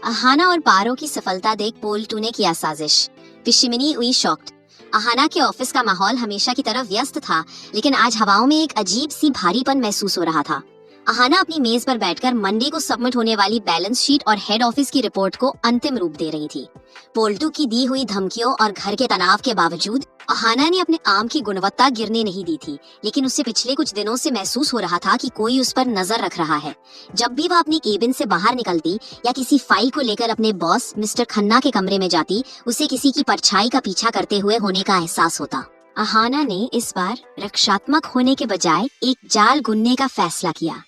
अहाना और पारो की सफलता देख पोल्टू ने किया साजिश। पिशिमिनी हुई शॉक्ड। अहाना के ऑफिस का माहौल हमेशा की तरह व्यस्त था, लेकिन आज हवाओं में एक अजीब सी भारीपन महसूस हो रहा था। अहाना अपनी मेज पर बैठकर मंडे को सबमिट होने वाली बैलेंस शीट और हेड ऑफिस की रिपोर्ट को अंतिम रूप दे रही थी। पोल्टू की दी हुई धमकियों और घर के तनाव के बावजूद अहाना ने अपने आम की गुणवत्ता गिरने नहीं दी थी, लेकिन उसे पिछले कुछ दिनों से महसूस हो रहा था कि कोई उस पर नजर रख रहा है। जब भी वह अपनी केबिन से बाहर निकलती या किसी फाइल को लेकर अपने बॉस मिस्टर खन्ना के कमरे में जाती, उसे किसी की परछाई का पीछा करते हुए होने का एहसास होता। अहाना ने इस बार रक्षात्मक होने के बजाय एक जाल बुनने का फैसला किया।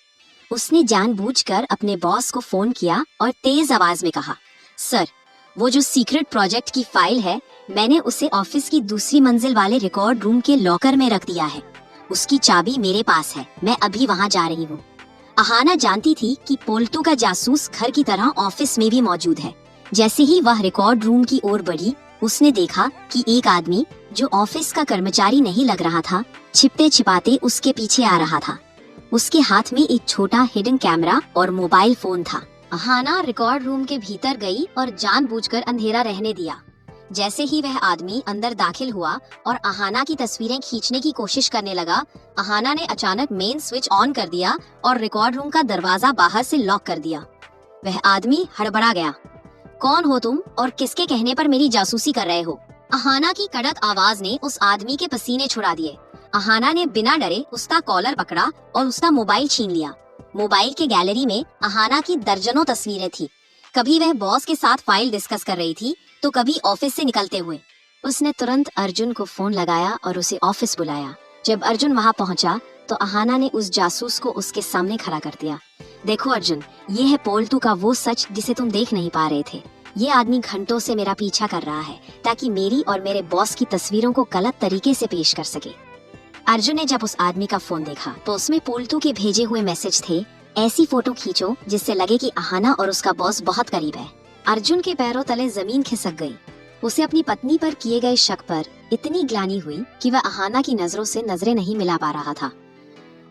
उसने जानबूझकर अपने बॉस को फोन किया और तेज आवाज में कहा, सर, वो जो सीक्रेट प्रोजेक्ट की फाइल है, मैंने उसे ऑफिस की दूसरी मंजिल वाले रिकॉर्ड रूम के लॉकर में रख दिया है। उसकी चाबी मेरे पास है, मैं अभी वहाँ जा रही हूँ। अहाना जानती थी कि पोल्टू का जासूस घर की तरह ऑफिस में भी मौजूद है। जैसे ही वह रिकॉर्ड रूम की ओर बढ़ी, उसने देखा कि एक आदमी, जो ऑफिस का कर्मचारी नहीं लग रहा था, छिपते छिपाते उसके पीछे आ रहा था। उसके हाथ में एक छोटा हिडन कैमरा और मोबाइल फोन था। अहाना रिकॉर्ड रूम के भीतर गई और जानबूझकर अंधेरा रहने दिया। जैसे ही वह आदमी अंदर दाखिल हुआ और अहाना की तस्वीरें खींचने की कोशिश करने लगा, अहाना ने अचानक मेन स्विच ऑन कर दिया और रिकॉर्ड रूम का दरवाजा बाहर से लॉक कर दिया। वह आदमी हड़बड़ा गया। कौन हो तुम और किसके कहने पर मेरी जासूसी कर रहे हो? अहाना की कड़क आवाज ने उस आदमी के पसीने छुड़ा दिए। अहाना ने बिना डरे उसका कॉलर पकड़ा और उसका मोबाइल छीन लिया। मोबाइल के गैलरी में अहाना की दर्जनों तस्वीरें थी। कभी वह बॉस के साथ फाइल डिस्कस कर रही थी, तो कभी ऑफिस से निकलते हुए। उसने तुरंत अर्जुन को फोन लगाया और उसे ऑफिस बुलाया। जब अर्जुन वहां पहुंचा, तो अहाना ने उस जासूस को उसके सामने खड़ा कर दिया। देखो अर्जुन, ये है पोल्टू का वो सच जिसे तुम देख नहीं पा रहे थे। ये आदमी घंटों से मेरा पीछा कर रहा है, ताकि मेरी और मेरे बॉस की तस्वीरों को गलत तरीके से पेश कर सके। अर्जुन ने जब उस आदमी का फोन देखा, तो उसमें पोल्टू के भेजे हुए मैसेज थे, ऐसी फोटो खींचो जिससे लगे कि अहाना और उसका बॉस बहुत करीब है। अर्जुन के पैरों तले जमीन खिसक गई। उसे अपनी पत्नी पर किए गए शक पर इतनी ग्लानि हुई कि वह अहाना की नजरों से नजरें नहीं मिला पा रहा था।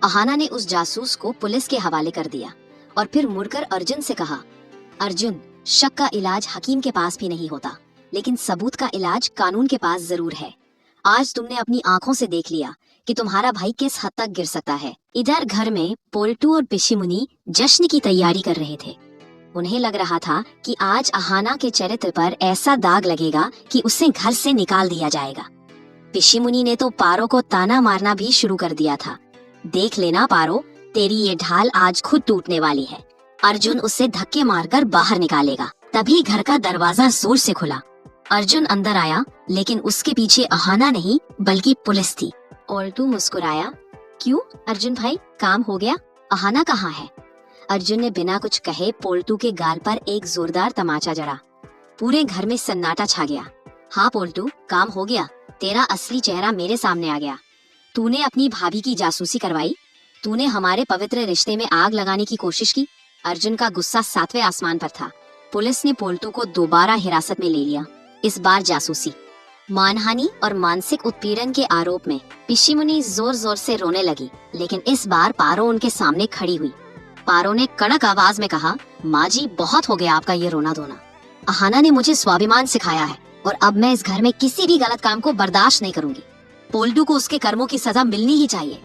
अहाना ने उस जासूस को पुलिस के हवाले कर दिया और फिर मुड़कर अर्जुन से कहा, अर्जुन, शक का इलाज हकीम के पास भी नहीं होता, लेकिन सबूत का इलाज कानून के पास जरूर है। आज तुमने अपनी आंखों से देख लिया कि तुम्हारा भाई किस हद तक गिर सकता है। इधर घर में पोल्टू और पिशिमुनी जश्न की तैयारी कर रहे थे। उन्हें लग रहा था कि आज अहाना के चरित्र पर ऐसा दाग लगेगा कि उसे घर से निकाल दिया जाएगा। पिशिमुनी ने तो पारो को ताना मारना भी शुरू कर दिया था। देख लेना पारो, तेरी ये ढाल आज खुद टूटने वाली है। अर्जुन उसे धक्के मारकर बाहर निकालेगा। तभी घर का दरवाजा जोर से खुला। अर्जुन अंदर आया, लेकिन उसके पीछे अहाना नहीं बल्कि पुलिस थी। पोल्टू मुस्कुराया। क्यों अर्जुन भाई, काम हो गया? अहाना कहाँ है? अर्जुन ने बिना कुछ कहे पोल्टू के गाल पर एक जोरदार तमाचा जड़ा। पूरे घर में सन्नाटा छा गया। हाँ पोल्टू, काम हो गया। तेरा असली चेहरा मेरे सामने आ गया। तूने अपनी भाभी की जासूसी करवाई। तूने हमारे पवित्र रिश्ते में आग लगाने की कोशिश की। अर्जुन का गुस्सा 7वें आसमान पर था। पुलिस ने पोल्टू को दोबारा हिरासत में ले लिया। इस बार जासूसी, मानहानि और मानसिक उत्पीड़न के आरोप में। पिशिमुनी जोर जोर से रोने लगी, लेकिन इस बार पारो उनके सामने खड़ी हुई। पारो ने कड़क आवाज में कहा, माँ जी, बहुत हो गया आपका ये रोना धोना। अहाना ने मुझे स्वाभिमान सिखाया है और अब मैं इस घर में किसी भी गलत काम को बर्दाश्त नहीं करूंगी। पोल्टू को उसके कर्मों की सजा मिलनी ही चाहिए।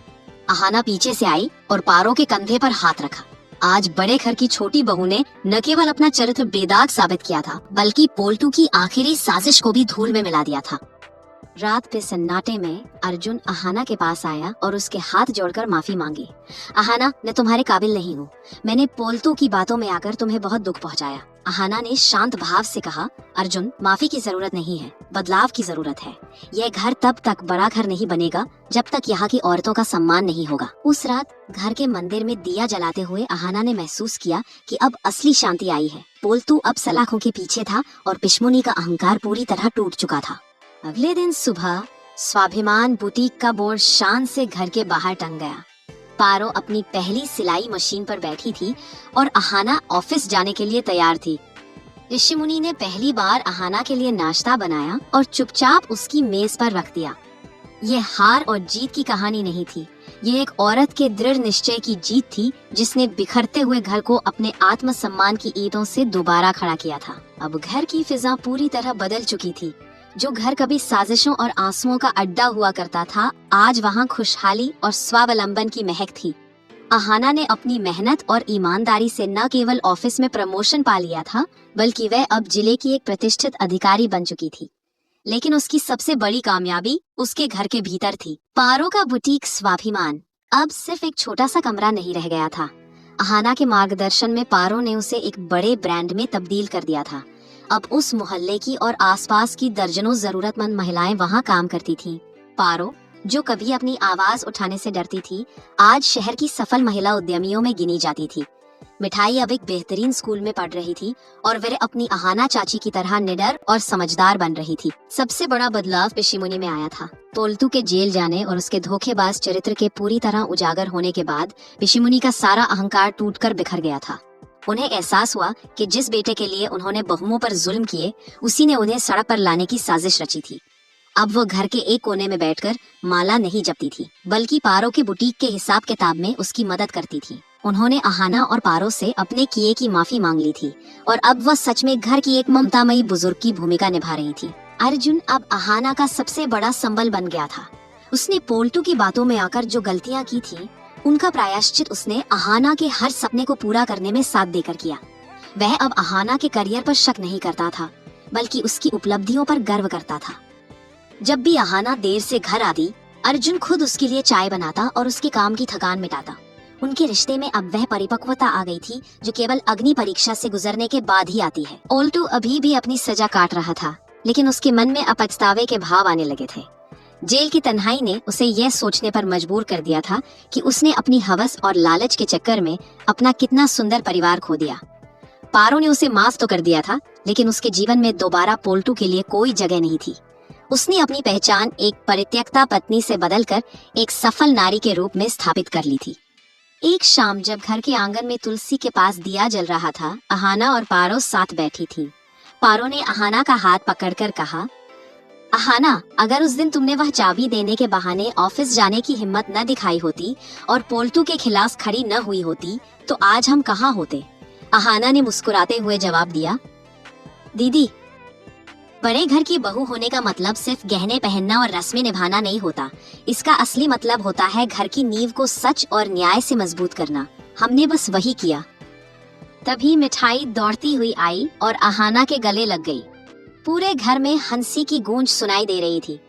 अहाना पीछे से आई और पारो के कंधे पर हाथ रखा। आज बड़े घर की छोटी बहू ने न केवल अपना चरित्र बेदाग साबित किया था, बल्कि पोल्टू की आखिरी साजिश को भी धूल में मिला दिया था। रात के सन्नाटे में अर्जुन अहाना के पास आया और उसके हाथ जोड़कर माफी मांगी। अहाना, मैं तुम्हारे काबिल नहीं हूँ। मैंने पोल्टू की बातों में आकर तुम्हें बहुत दुख पहुँचाया। अहाना ने शांत भाव से कहा, अर्जुन, माफी की जरूरत नहीं है, बदलाव की जरूरत है। यह घर तब तक बड़ा घर नहीं बनेगा जब तक यहाँ की औरतों का सम्मान नहीं होगा। उस रात घर के मंदिर में दिया जलाते हुए अहाना ने महसूस किया कि अब असली शांति आई है। पोल्टू अब सलाखों के पीछे था और पिशिमुनी का अहंकार पूरी तरह टूट चुका था। अगले दिन सुबह स्वाभिमान बुटीक का बोर्ड शान से घर के बाहर टंग गया। पारो अपनी पहली सिलाई मशीन पर बैठी थी और अहाना ऑफिस जाने के लिए तैयार थी। पिशिमुनी ने पहली बार अहाना के लिए नाश्ता बनाया और चुपचाप उसकी मेज पर रख दिया। यह हार और जीत की कहानी नहीं थी, ये एक औरत के दृढ़ निश्चय की जीत थी जिसने बिखरते हुए घर को अपने आत्मसम्मान की ईंटों से दोबारा खड़ा किया था। अब घर की फिजा पूरी तरह बदल चुकी थी। जो घर कभी साजिशों और आंसुओं का अड्डा हुआ करता था, आज वहाँ खुशहाली और स्वावलंबन की महक थी। अहाना ने अपनी मेहनत और ईमानदारी से न केवल ऑफिस में प्रमोशन पा लिया था, बल्कि वह अब जिले की एक प्रतिष्ठित अधिकारी बन चुकी थी। लेकिन उसकी सबसे बड़ी कामयाबी उसके घर के भीतर थी। पारो का बुटीक स्वाभिमान अब सिर्फ एक छोटा सा कमरा नहीं रह गया था। अहाना के मार्गदर्शन में पारो ने उसे एक बड़े ब्रांड में तब्दील कर दिया था। अब उस मोहल्ले की और आसपास की दर्जनों जरूरतमंद महिलाएं वहां काम करती थीं। पारो, जो कभी अपनी आवाज उठाने से डरती थी, आज शहर की सफल महिला उद्यमियों में गिनी जाती थी। मिठाई अब एक बेहतरीन स्कूल में पढ़ रही थी और वह अपनी अहाना चाची की तरह निडर और समझदार बन रही थी। सबसे बड़ा बदलाव पिशीमुनी में आया था। पोल्टू के जेल जाने और उसके धोखेबाज चरित्र के पूरी तरह उजागर होने के बाद पिशीमुनी का सारा अहंकार टूटकर बिखर गया था। उन्हें एहसास हुआ कि जिस बेटे के लिए उन्होंने बहुओं पर जुल्म किए, उसी ने उन्हें सड़क पर लाने की साजिश रची थी। अब वो घर के एक कोने में बैठकर माला नहीं जपती थी, बल्कि पारो के बुटीक के हिसाब किताब में उसकी मदद करती थी। उन्होंने अहाना और पारो से अपने किए की माफी मांग ली थी और अब वह सच में घर की एक ममतामयी बुजुर्ग की भूमिका निभा रही थी। अर्जुन अब अहाना का सबसे बड़ा संबल बन गया था। उसने पोल्टू की बातों में आकर जो गलतियां की थी, उनका प्रायश्चित उसने अहाना के हर सपने को पूरा करने में साथ देकर किया। वह अब अहाना के करियर पर शक नहीं करता था, बल्कि उसकी उपलब्धियों पर गर्व करता था। जब भी अहाना देर से घर आती, अर्जुन खुद उसके लिए चाय बनाता और उसके काम की थकान मिटाता। उनके रिश्ते में अब वह परिपक्वता आ गई थी जो केवल अग्नि परीक्षा से गुजरने के बाद ही आती है। ओल्टू अभी भी अपनी सजा काट रहा था, लेकिन उसके मन में अब पछतावे के भाव आने लगे थे। जेल की तन्हाई ने उसे यह सोचने पर मजबूर कर दिया था कि उसने अपनी हवस और लालच के चक्कर में अपना कितना सुंदर परिवार खो दिया। पारो ने उसे माफ तो कर दिया था, लेकिन उसके जीवन में दोबारा पोल्टू के लिए कोई जगह नहीं थी। उसने अपनी पहचान एक परित्यक्ता पत्नी से बदलकर एक सफल नारी के रूप में स्थापित कर ली थी। एक शाम जब घर के आंगन में तुलसी के पास दिया जल रहा था, अहाना और पारो साथ बैठी थी। पारो ने अहाना का हाथ पकड़कर कहा, अहाना, अगर उस दिन तुमने वह चाबी देने के बहाने ऑफिस जाने की हिम्मत न दिखाई होती और पोल्टू के खिलाफ खड़ी न हुई होती, तो आज हम कहाँ होते। अहाना ने मुस्कुराते हुए जवाब दिया, दीदी, बड़े घर की बहू होने का मतलब सिर्फ गहने पहनना और रस्में निभाना नहीं होता। इसका असली मतलब होता है घर की नींव को सच और न्याय से मजबूत करना। हमने बस वही किया। तभी मिठाई दौड़ती हुई आई और अहाना के गले लग गई। पूरे घर में हंसी की गूंज सुनाई दे रही थी।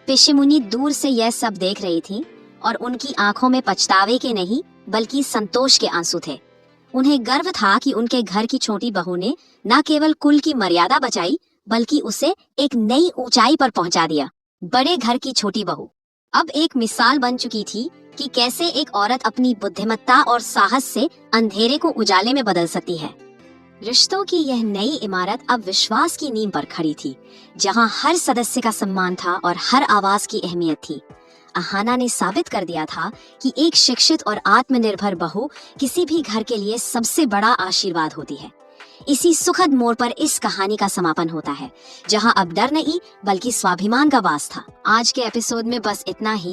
पिशीमुनी दूर से यह सब देख रही थी और उनकी आंखों में पछतावे के नहीं, बल्कि संतोष के आंसू थे। उन्हें गर्व था कि उनके घर की छोटी बहू ने न केवल कुल की मर्यादा बचाई, बल्कि उसे एक नई ऊंचाई पर पहुंचा दिया। बड़े घर की छोटी बहू अब एक मिसाल बन चुकी थी कि कैसे एक औरत अपनी बुद्धिमत्ता और साहस से अंधेरे को उजाले में बदल सकती है। रिश्तों की यह नई इमारत अब विश्वास की नींव पर खड़ी थी, जहां हर सदस्य का सम्मान था और हर आवाज की अहमियत थी। अहाना ने साबित कर दिया था कि एक शिक्षित और आत्मनिर्भर बहू किसी भी घर के लिए सबसे बड़ा आशीर्वाद होती है। इसी सुखद मोड़ पर इस कहानी का समापन होता है, जहां अब डर नहीं, बल्कि स्वाभिमान का वास था। आज के एपिसोड में बस इतना ही।